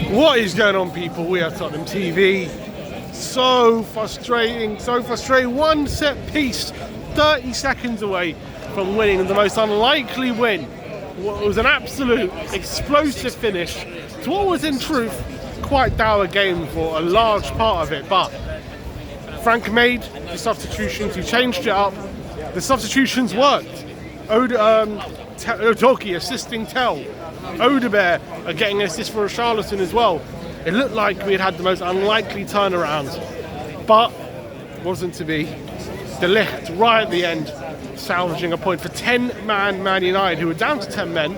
What is going on, people? We are Tottenham TV. So frustrating, so frustrating. One set piece, 30 seconds away from winning the most unlikely win. It was an absolute explosive finish to what was in truth quite dour game for a large part of it. But Frank made the substitutions, he changed it up. The substitutions worked. Udogie assisting Tell. Odebear getting an assist for Richarlison as well. It looked like we had the most unlikely turnaround, but wasn't to be. De Ligt right at the end, salvaging a point for 10-man Man United, who were down to 10 men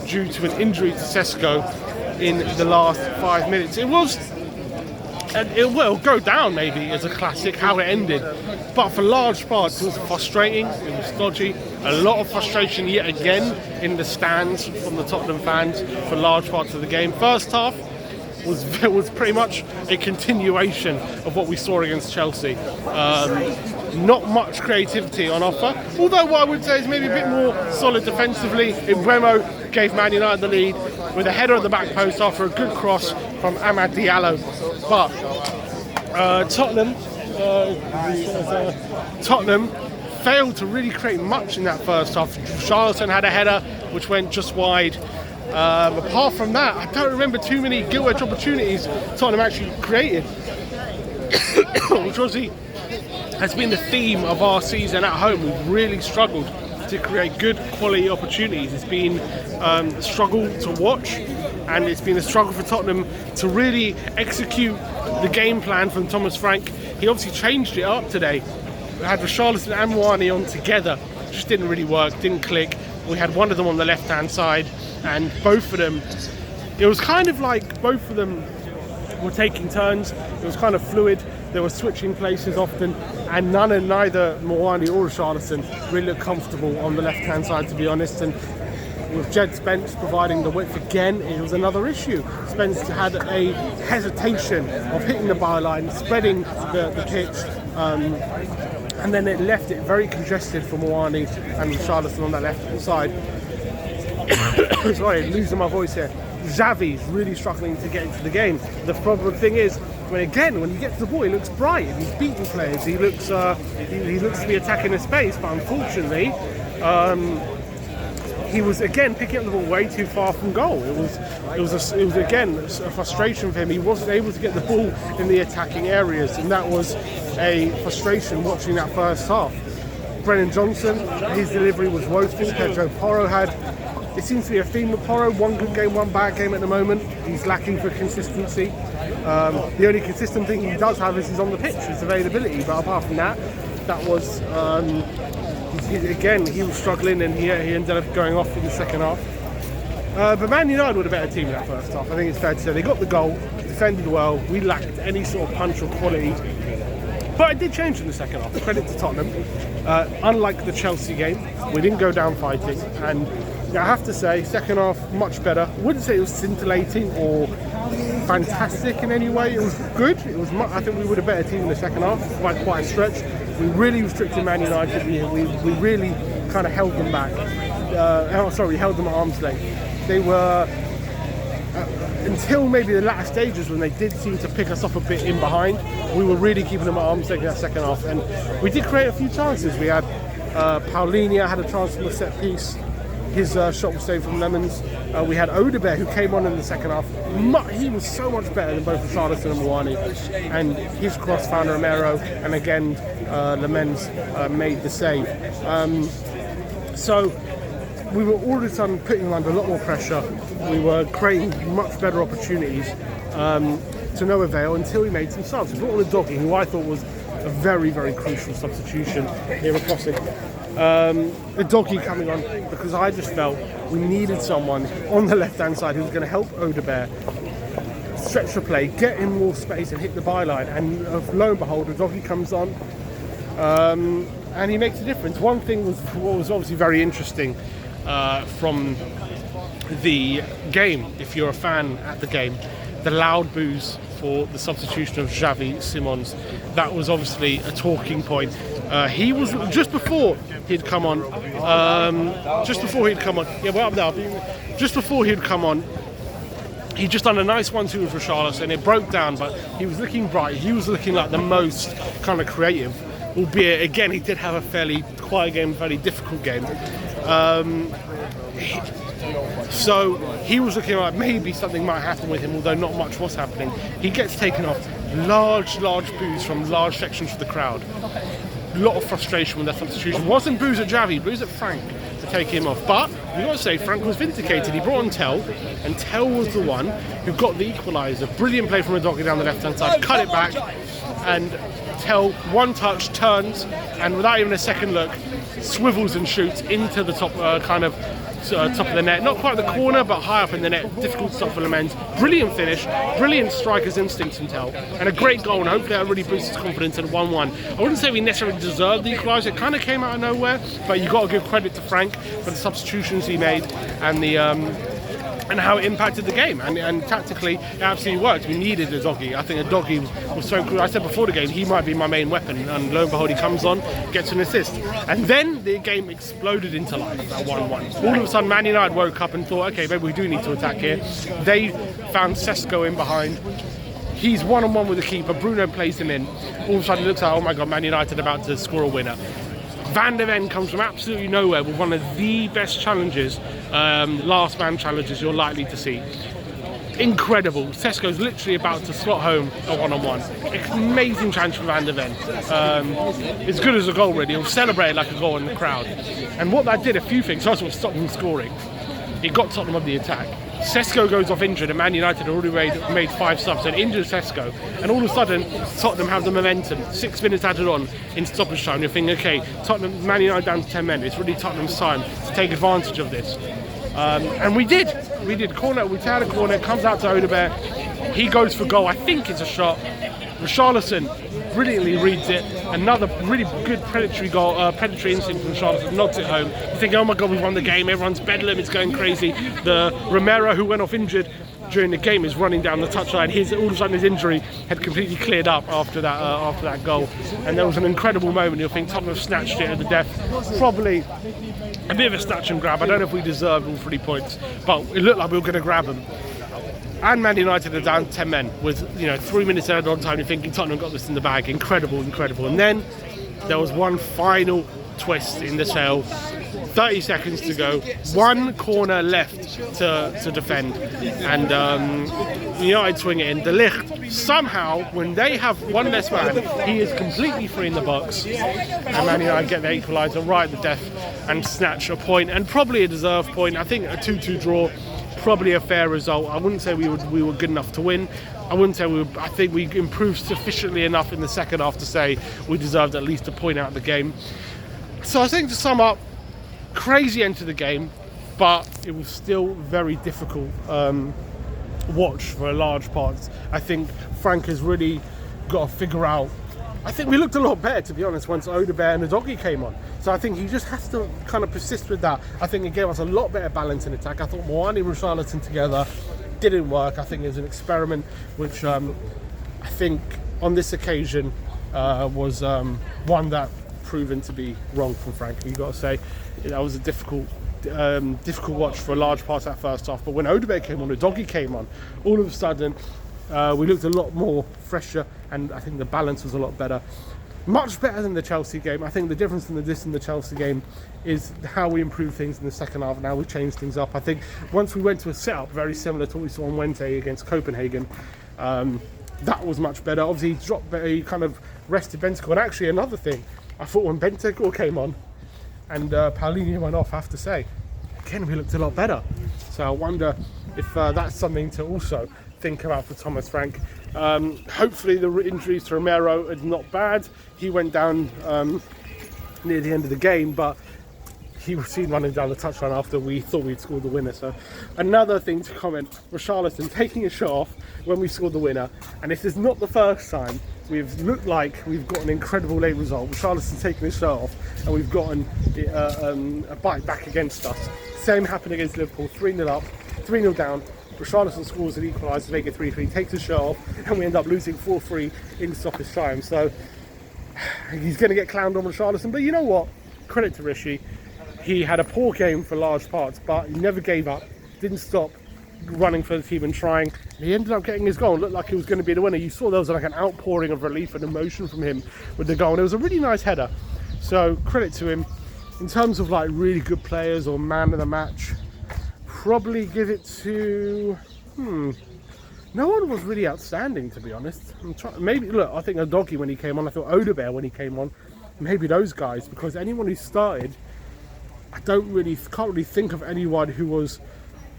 due to an injury to Sesko in the last 5 minutes. It will go down maybe as a classic how it ended, but for large parts it was frustrating, it was dodgy, a lot of frustration yet again in the stands from the Tottenham fans for large parts of the game. First half was pretty much a continuation of what we saw against Chelsea. Not much creativity on offer, although what I would say is maybe a bit more solid defensively. Mbeumo gave Man United the lead with a header at the back post after a good cross from Amad Diallo. But Tottenham failed to really create much in that first half. Richarlison had a header which went just wide. Apart from that, I don't remember too many gilt-edge opportunities Tottenham actually created, which obviously has been the theme of our season at home. We've really struggled to create good quality opportunities. It's been a struggle to watch, and it's been a struggle for Tottenham to really execute the game plan from Thomas Frank. He obviously changed it up today. We had Richarlison and Muani on together. Just didn't really work, didn't click. We had one of them on the left-hand side, and both of them, it was kind of like both of them were taking turns. It was kind of fluid. They were switching places often, and neither Muani or Richarlison really looked comfortable on the left-hand side, to be honest. And with Jed Spence providing the width again, it was another issue. Spence had a hesitation of hitting the byline, spreading the pitch, and then it left it very congested for Muani and Richarlison on that left-hand side. Sorry, losing my voice here. Xavi's really struggling to get into the game. The problem thing is, when you get to the ball, he looks bright. He's beating players. He looks to be attacking the space, but unfortunately, he was again picking up the ball way too far from goal. It was again a frustration for him. He wasn't able to get the ball in the attacking areas, and that was a frustration watching that first half. Brennan Johnson, his delivery was woeful. Pedro Porro it seems to be a theme with Porro, one good game, one bad game at the moment. He's lacking for consistency. The only consistent thing he does have is he's on the pitch, his availability, but apart from that, was he was struggling, and he ended up going off in the second half. But Man United were the better team in that first half. I think it's fair to say they got the goal, defended well. We lacked any sort of punch or quality, but it did change in the second half. Credit to Tottenham. Unlike the Chelsea game, we didn't go down fighting, and I have to say, second half much better. I wouldn't say it was scintillating or fantastic in any way. It was good. I think we were the better team in the second half by quite a stretch. We really restricted Man United. We really kind of held them back. Held them at arm's length. They were until maybe the latter stages when they did seem to pick us off a bit in behind. We were really keeping them at arm's length in that second half, and we did create a few chances. We had Paulinho had a chance from a set piece. His shot was saved from Lemons. We had Odebear, who came on in the second half. He was so much better than both Richarlison and Muani. And his cross found Romero, and again, Lemons made the save. So we were all of a sudden putting them under a lot more pressure. We were creating much better opportunities to no avail until we made some subs. We brought on Udogie, who I thought was a very, very crucial substitution here at Crossing. Udogie coming on because I just felt we needed someone on the left-hand side who was going to help Odebear stretch the play, get in more space and hit the byline. And lo and behold, Udogie comes on and he makes a difference. One thing was what was obviously very interesting from the game, if you're a fan at the game, the loud boos for the substitution of Xavi Simons. That was obviously a talking point. He was just before he'd come on. Just before he'd come on. he just done a nice 1-2 with Richarlison. It broke down, but he was looking bright. He was looking like the most kind of creative, albeit again he did have a fairly quiet game, fairly difficult game. So he was looking like maybe something might happen with him, although not much was happening. He gets taken off. Large boos from large sections of the crowd. A lot of frustration with their substitution. Wasn't boos at Javi, boos at Frank to take him off. But you got to say, Frank was vindicated. He brought on Tell, and Tell was the one who got the equaliser. Brilliant play from Udogie down the left-hand side, cut it back, and Tell, one touch, turns, and without even a second look, swivels and shoots into the top top of the net. Not quite the corner, but high up in the net. Difficult to stop for Lamens. Brilliant finish, brilliant striker's instincts from Tell, and a great goal, and hopefully that really boosts his confidence at 1-1. I wouldn't say we necessarily deserved the equaliser. It kind of came out of nowhere, but you got to give credit to Frank for the substitutions he made and the and how it impacted the game, and tactically it absolutely worked. We needed Udogie. I think Udogie was so cool. I said before the game he might be my main weapon, and lo and behold he comes on, gets an assist, and then the game exploded into life at 1-1. All of a sudden Man United woke up and thought, okay, maybe we do need to attack here. They found Sesko in behind. He's one-on-one with the keeper. Bruno plays him in. All of a sudden it looks like, oh my god, Man United about to score a winner. Van der Ven comes from absolutely nowhere with one of the best challenges, last man challenges you're likely to see. Incredible. Sesko's literally about to slot home a one-on-one. Amazing challenge from Van der Ven. As good as a goal, really. He'll celebrate like a goal in the crowd. And what that did, a few things. First of all, stopped them scoring. It got Tottenham on the attack. Sesko goes off injured, and Man United had already made 5 subs, and injured Sesko, and all of a sudden Tottenham have the momentum. 6 minutes added on in stoppage time. You're thinking, okay, Man United down to 10 men. It's really Tottenham's time to take advantage of this, and we did. Corner. We tear the corner. It comes out to Odegaard. He goes for goal. I think it's a shot. Richarlison brilliantly reads it. Another really good predatory instinct from Richarlison, knocks it home. You think, oh my god, we've won the game, everyone's bedlam, it's going crazy. The Romero, who went off injured during the game, is running down the touchline. All of a sudden his injury had completely cleared up after that goal. And there was an incredible moment. You'll think Tottenham snatched it at the death. Probably a bit of a snatch and grab. I don't know if we deserved all 3 points, but it looked like we were going to grab them. And Man United are down 10 men with 3 minutes added on time. You're thinking Tottenham got this in the bag. Incredible. And then there was one final twist in the tale. 30 seconds to go. One corner left to defend. And United swing it in. De Ligt, somehow, when they have one less man, he is completely free in the box. And Man United get the equaliser right at the death and snatch a point. And probably a deserved point. I think a 2-2 draw. Probably a fair result. I wouldn't say we were good enough to win. I think we improved sufficiently enough in the second half to say we deserved at least a point out of the game. So I think, to sum up, crazy end to the game, but it was still very difficult watch for large parts. I think Frank has really got to figure out. I think we looked a lot better, to be honest, once Odegaard and Udogie came on. So I think he just has to kind of persist with that. I think it gave us a lot better balance in attack. I thought Moani and Richarlison together didn't work. I think it was an experiment, which I think on this occasion was one that proven to be wrong from Frank. You've got to say that was a difficult watch for a large part of that first half. But when Odegaard came on, Udogie came on, all of a sudden we looked a lot more fresher, and I think the balance was a lot better. Much better than the Chelsea game. I think the difference in this and the Chelsea game is how we improved things in the second half and how we changed things up. I think once we went to a setup very similar to what we saw on Wednesday against Copenhagen, that was much better. Obviously, he kind of rested Bentancur. And actually, another thing, I thought when Bentancur came on and Paulinho went off, I have to say, again, we looked a lot better. So I wonder if that's something to also think about for Thomas Frank. Hopefully the injuries to Romero are not bad. He went down near the end of the game, but he was seen running down the touchline after we thought we'd scored the winner. So another thing to comment, Richarlison taking a shot off when we scored the winner, and this is not the first time we've looked like we've got an incredible late result. Richarlison taking his shirt off and we've gotten a bite back against us. Same happened against Liverpool, 3-0 up, 3-0 down. Richarlison scores an equaliser to make it 3-3, takes his shirt off, and we end up losing 4-3 in stoppage time. So he's going to get clowned on Richarlison, but you know what? Credit to Rishi. He had a poor game for large parts, but he never gave up, didn't stop, running for the team and trying. He ended up getting his goal. It looked like he was going to be the winner. You saw there was like an outpouring of relief and emotion from him with the goal. And it was a really nice header. So credit to him. In terms of like really good players or man of the match, probably give it to... No one was really outstanding, to be honest. Maybe, look, I think Udogie when he came on, I thought Odebear when he came on, maybe those guys, because anyone who started, I can't really think of anyone who was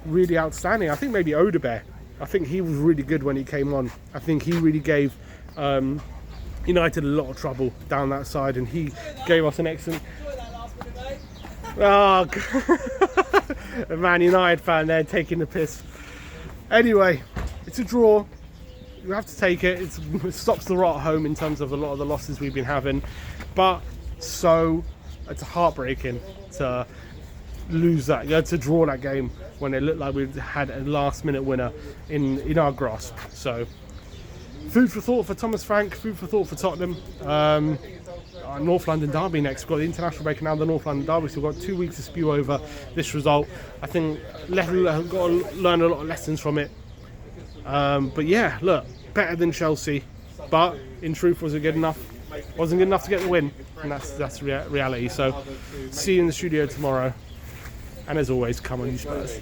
really outstanding. I think maybe Odebear. I think he was really good when he came on. I think he really gave United a lot of trouble down that side, and he gave us an excellent... Oh, a Man United fan there taking the piss. Anyway, it's a draw. You have to take it. It stops the rot at home in terms of a lot of the losses we've been having. But it's heartbreaking to lose that, to draw that game when it looked like we had a last-minute winner in our grasp. So, food for thought for Thomas Frank. Food for thought for Tottenham. Our North London derby next. We've got the international break and now the North London derby, so we've got 2 weeks to spew over this result. I think we've got to learn a lot of lessons from it. But yeah, look, better than Chelsea, but in truth, was it good enough? Wasn't good enough to get the win, and that's reality. So, see you in the studio tomorrow, and as always, come on, you Spurs.